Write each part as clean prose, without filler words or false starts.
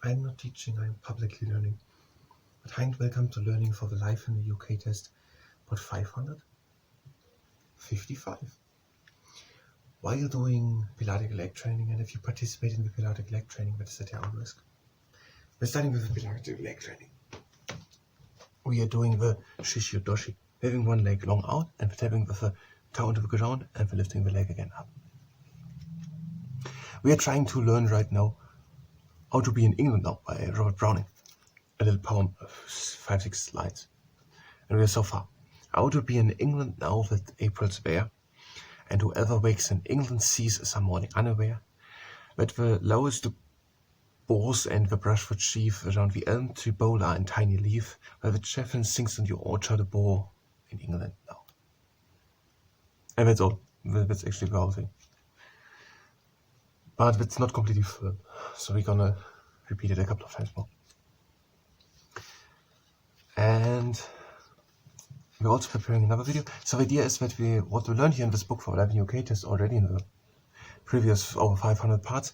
I'm not teaching, I'm publicly learning. But hi and welcome to Learning for the Life in the UK test, part 555. While doing Pilatic leg training, and if you participate in the Pilatic leg training, that is at your own risk. We're starting with the Pilatic leg training. We are doing the Shishio Doshi, having one leg long out and tapping with the toe into the ground and we're lifting the leg again up. We are trying to learn right now How to Be in England Now by Robert Browning. A little poem of 5-6 lines. And we are so far. How to be in England now with April's bare, and whoever wakes in England sees some morning unaware, that the lowest bores and the brushwood sheaf around the elm tree bowler and tiny leaf, where the chaffinch sings in your orchard a bore in England now. And that's all. That's actually the whole thing. But it's not completely full, so we're gonna repeat it a couple of times more. And we're also preparing another video. So the idea is that what we learned here in this book for Live in UK test already in the previous over 500 parts,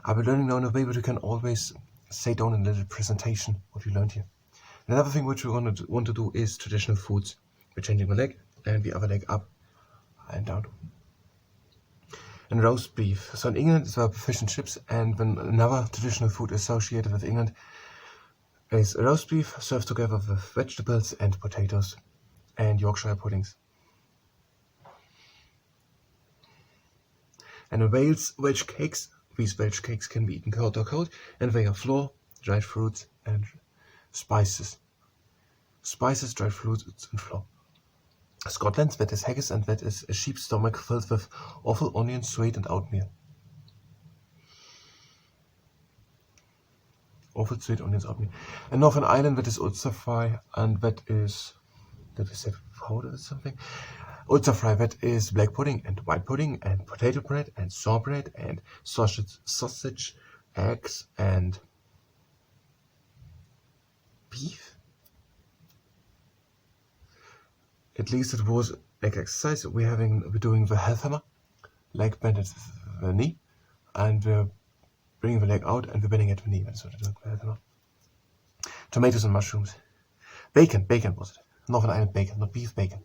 are we learning now in a way that we can always say down in a little presentation what we learned here. Another thing which we want to do is traditional foods. We're changing the leg and the other leg up and down. And roast beef. So in England it's about fish and chips, and when another traditional food associated with England is roast beef served together with vegetables and potatoes and Yorkshire puddings. And in Wales, Welsh cakes. These Welsh cakes can be eaten hot or cold, and they are flour, dried fruits, and spices. Spices, dried fruits, and flour. Scotland, that is haggis, and that is a sheep's stomach filled with offal, onion, suet, and oatmeal. Offal, suet, onions, oatmeal. And Northern Ireland, that is Ulster fry, and that is, did we say powder or something? Ulster fry, that is black pudding and white pudding and potato bread and sauerbraten and sausage, eggs, and beef. At least it was leg exercise. We're doing the health hammer, leg bend at the knee, and we're bringing the leg out and we're bending at the knee. That's what we're doing the health hammer. Tomatoes and mushrooms. Bacon was it. Northern Ireland bacon, not beef, bacon.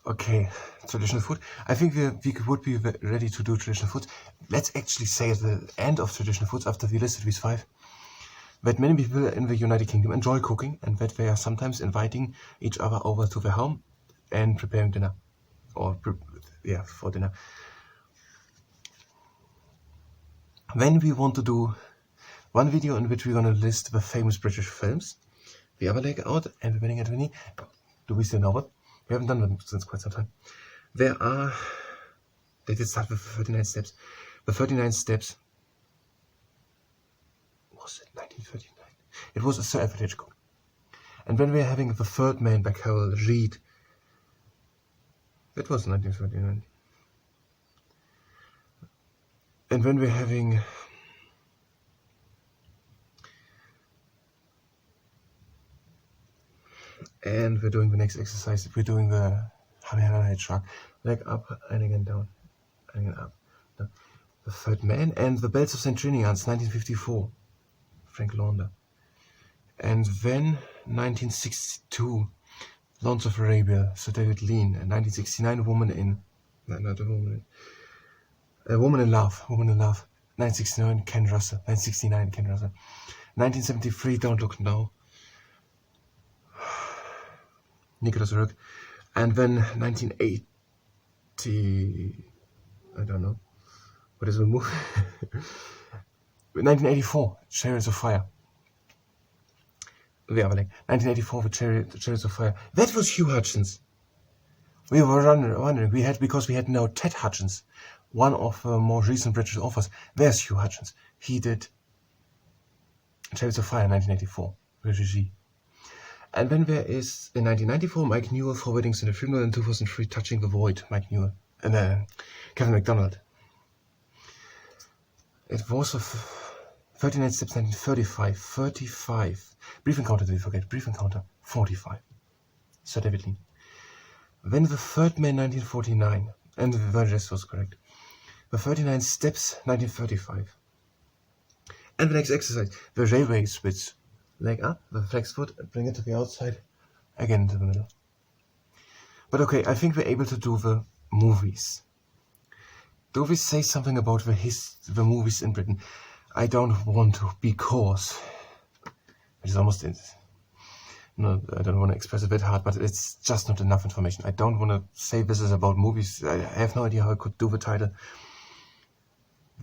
Okay, traditional food. I think we would be ready to do traditional foods. Let's actually say at the end of traditional foods, after we listed these 5, that many people in the United Kingdom enjoy cooking, and that they are sometimes inviting each other over to their home and preparing dinner, or for dinner. Then we want to do one video in which we're going to list the famous British films, the other leg out, and the bending at the knee. Do we still know what? We haven't done them since quite some time. They did start with 39 steps. The 39 steps. Was it 1939? It was a Sir Alfred Hitchcock. And when we're having The Third Man by Carol Reed, that was 1939. And when we're having and we're doing the next exercise, we're doing the head shrug, leg up and again down, and again up. The Third Man and The Bells of St. Trinian's, 1954. Frank Launder. And then 1962, Lawrence of Arabia, Sir David Lean. And 1969, A Woman in Love. 1969, Ken Russell. 1973, Don't Look Now, Nicholas Roeg. And then 1980, I don't know, what is the movie? 1984, Chariots of Fire. The other leg. 1984, the Chariots of Fire. That was Hugh Hutchins. We were wondering, because we had no Ted Hutchins, one of the more recent British authors. There's Hugh Hutchins. He did Chariots of Fire in 1984, REG. And then there is, in 1994, Mike Newell for Weddings and a Funeral, in 2003, Touching the Void, Mike Newell, and Kevin MacDonald. It was of 39 steps, 1935, 35. Brief Encounter, did we forget? Brief Encounter, 45. Sir David Lean. Then The Third Man, 1949, and the rest was correct. The 39 Steps, 1935. And the next exercise, the railway switch. Leg up, the flex foot, and bring it to the outside, again into the middle. But okay, I think we're able to do the movies. Do we say something about the movies in Britain? I don't want to, because it is almost no, I don't want to express it a bit hard, but it's just not enough information. I don't want to say this is about movies. I have no idea how I could do the title.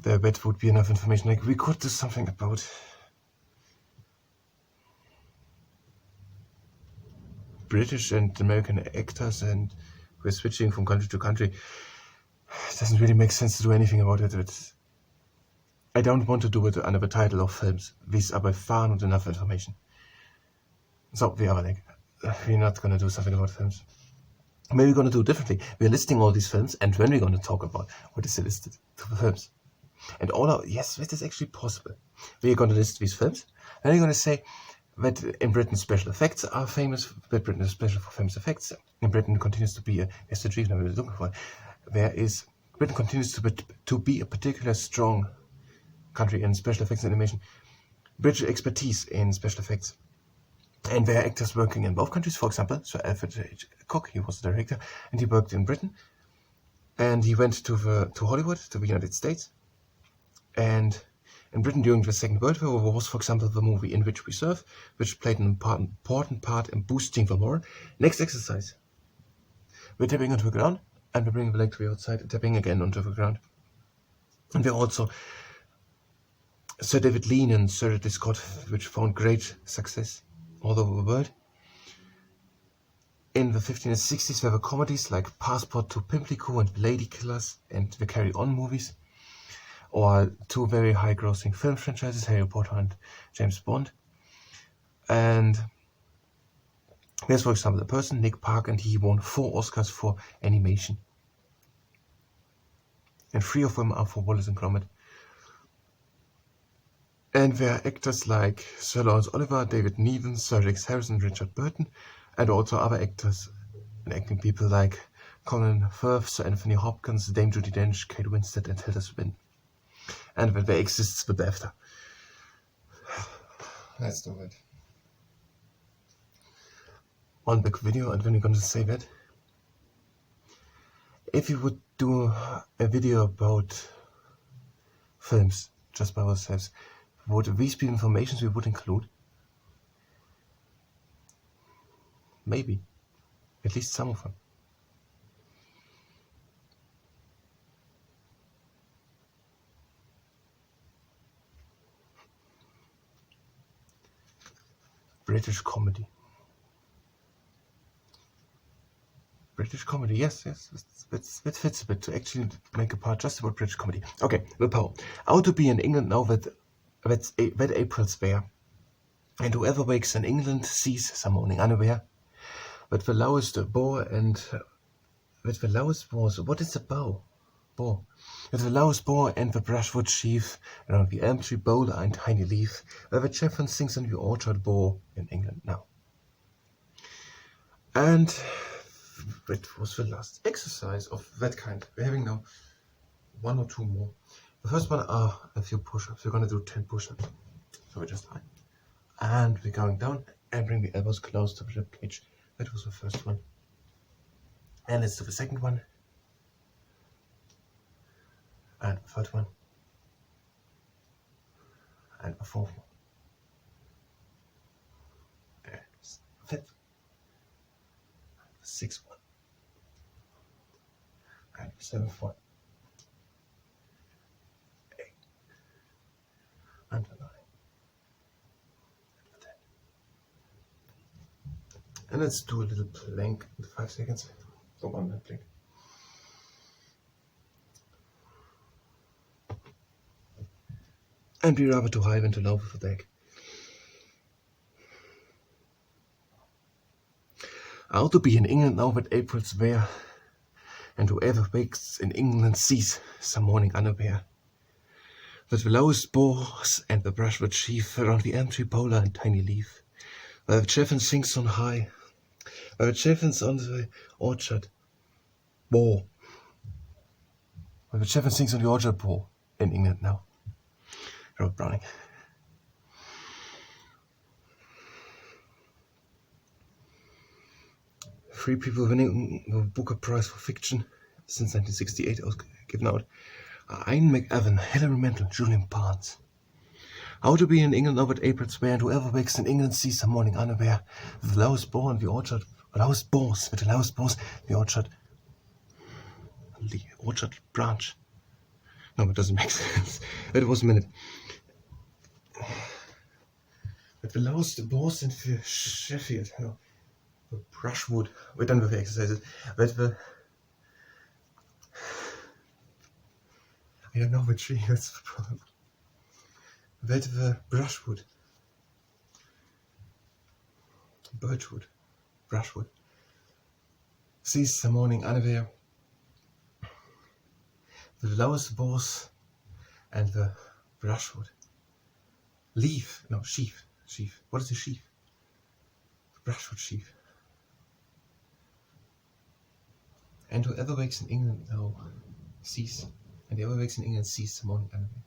That would be enough information. Like, we could do something about British and American actors, and we're switching from country to country. It doesn't really make sense to do anything about it. I don't want to do it under the title of films. These are by far not enough information. So we are like, we're not going to do something about films. Maybe we're going to do it differently. We're listing all these films, and then we're going to talk about what is listed to the films. And yes, that is actually possible. We're going to list these films, and we're going to say that in Britain special effects are famous, that Britain is special for famous effects. In Britain continues to be as the achievement I was looking for. Britain continues to be a particularly strong country in special effects and animation. British expertise in special effects. And there are actors working in both countries. For example, Sir Alfred Hitchcock, he was the director, and he worked in Britain. And he went to Hollywood, to the United States. And in Britain during the Second World War was, for example, the movie In Which We Serve, which played an important part in boosting the moral. Next exercise. We're tapping onto the ground, and we're bringing the leg to the outside, and tapping again onto the ground. And we're also Sir David Lean and Sir Ridley Scott, which found great success all over the world. In the 15th and 60s, there were comedies like Passport to Pimlico and Lady Killers and the Carry On movies, or two very high-grossing film franchises, Harry Potter and James Bond. And there's, for example, a person, Nick Park, and he won 4 Oscars for animation. And 3 of them are for Wallace and Gromit. And there are actors like Sir Lawrence Oliver, David Niven, Sir Rex Harrison, Richard Burton, and also other actors and acting people like Colin Firth, Sir Anthony Hopkins, Dame Judi Dench, Kate Winslet, and Tilda Swinton. And when there exists the BAFTA. Let's do it. One big video, and then you're going to say that. If you would do a video about films just by ourselves, would these be information we would include? Maybe. At least some of them. British comedy. British comedy, yes. That fits a bit to actually make a part just about British comedy. Okay, the poem. How to be in England now that April's there, and whoever wakes in England sees some morning unaware that the lowest boar and that the lowest boar. So what is a bow? Boar. That the lowest boar and the brushwood sheaf around the elm tree boulder and tiny leaf, where the chaffinch sings on the orchard boar in England now. And that was the last exercise of that kind. We're having now 1 or 2 more. The first one are a few push-ups. We're going to do 10 push-ups. So we just lie. And we're going down and bring the elbows close to the rib cage. That was the first one. And let's do the second one. And the third one. And the fourth one. And the fifth. And the sixth one. And the seventh one. And the 9. And the 10. And let's do a little plank in 5 seconds. So 1 minute plank. And be rather too high than too low with the deck. How to be in England now that April's there, and whoever wakes in England sees some morning unaware that the lowest boars and the brushwood sheaf around the elm tree boulder and tiny leaf, where the chaffinch sings on high, where the chaffinch on the orchard boar, where the chaffinch sings on the orchard boar in England now. Robert Browning. 3 people winning the Booker Prize for Fiction since 1968 given out. Ian McEwan, Hilary Mantel, Julian Barnes. How to be in England over April Square, and whoever wakes in England sees the morning unaware. The lowest ball in the orchard, lowest balls, with the lowest balls in the orchard branch. No, it doesn't make sense. It was a minute. With the lowest balls in the Sheffield, no, the brushwood. We're done with the exercises. With the I don't know which tree, that's the problem. With the brushwood. Birchwood. Brushwood. Sees the morning unaware. The lowest balls and the brushwood. Leaf. No, sheaf. Sheaf. What is a sheaf? Brushwood sheaf. And whoever wakes in England now sees. And whoever wakes in England sees the morning unaware.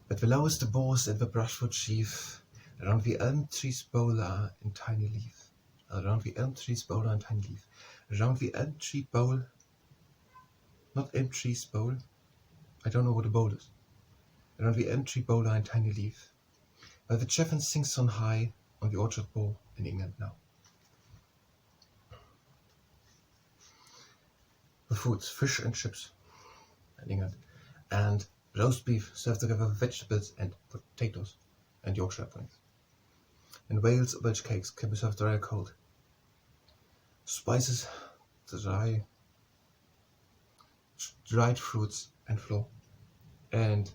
But the lowest balls and the brushwood sheaf. Around the elm tree's bowler in tiny leaf. Around the elm tree's bowler in tiny leaf. Around the elm tree bowl. Not elm tree's bowl. I don't know what a bowl is. Around the elm tree bowler in tiny leaf. While the chaffinch sings on high on the orchard bowl in England now. The foods, fish and chips in England. And roast beef served together with vegetables and potatoes and Yorkshire puddings. In Wales, Welsh cakes can be served dry or cold. Spices, dried fruits and flour. And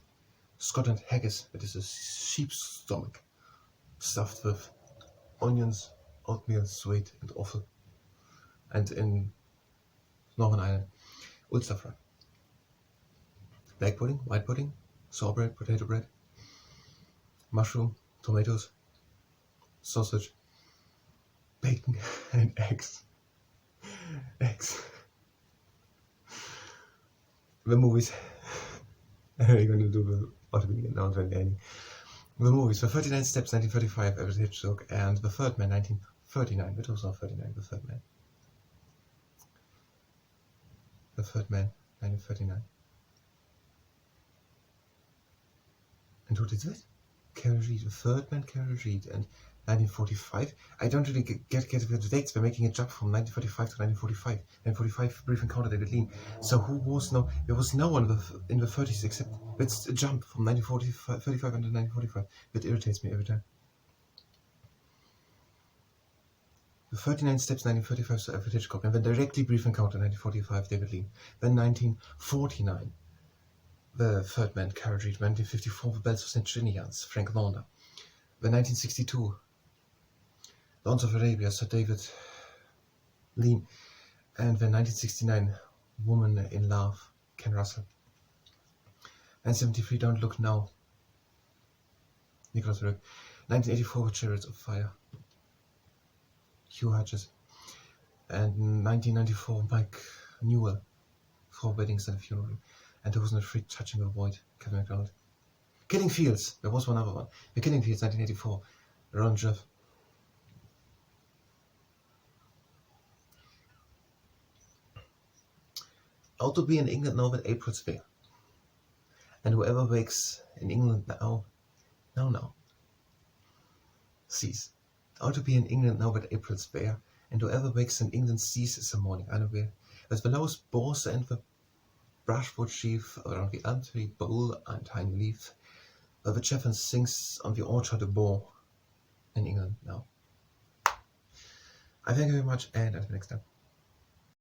Scotland haggis, that is a sheep's stomach, stuffed with onions, oatmeal, sweet and offal. And in Northern Ireland, Ulster fry. Black pudding, white pudding, sour bread, potato bread, mushroom, tomatoes, sausage, bacon and eggs. Eggs. The movies. Are you going to do the automatic announcement ending? The movies. The 39 Steps, 1935, Alfred Hitchcock, and The Third Man, 1939. It was not 39, The Third Man. The Third Man, 1939. And who did that? Carol Reed, The Third Man, Carol Reed, and 1945. I don't really get the dates. We're making a jump from 1945 to 1945. 1945, Brief Encounter, David Lean. So who was no? There was no one in the 30s except it's a jump from 1935 into 1945. It irritates me every time. The 39 Steps, 1935, so Alfred Hitchcock, and then directly Brief Encounter, 1945, David Lean. Then 1949. The Third Man, Carol Reed. 1954, The Bells of St. Trinian's, Frank Launder. Then 1962, Lawrence of Arabia, Sir David Lean. And then 1969, Woman in Love, Ken Russell. And 1973, Don't Look Now, Nicholas Roeg. 1984, Chariots of Fire, Hugh Hodges. And 1994, Mike Newell, Four Weddings and a Funeral. And Who Wasn't Afraid, Touching the Void, Kevin MacDonald. Killing Fields, there was one other one. The Killing Fields, 1984, Ron Jeff. How to be in England now with April's Fair. And whoever wakes in England now sees. How to be in England now with April's Fair. And whoever wakes in England sees is the morning unaware. As the lowest balls and the brushwood sheaf around the elm tree bowl and tiny leaf. While the chaffinch sings on the orchard bowl in England now. I thank you very much and until next time.